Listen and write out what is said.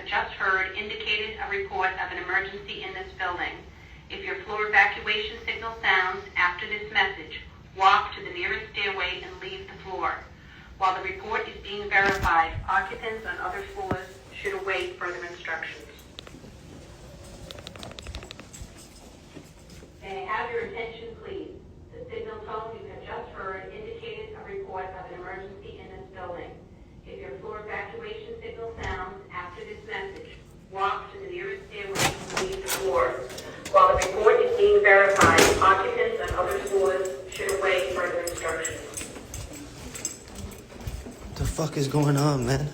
have just heard indicated a report of an emergency in this building. If your floor evacuation signal sounds after this message, walk to the nearest stairway and leave the floor. While the report is being verified, occupants on other floors should await further instructions. May I have your attention, please? The signal tone you have just heard indicated a report of an emergency in this building. If your floor evacuation signal sounds after this message, walk to the nearest stairway and leave the floor. While the report is being verified, occupants on other floors should await further instructions. What the fuck is going on, man?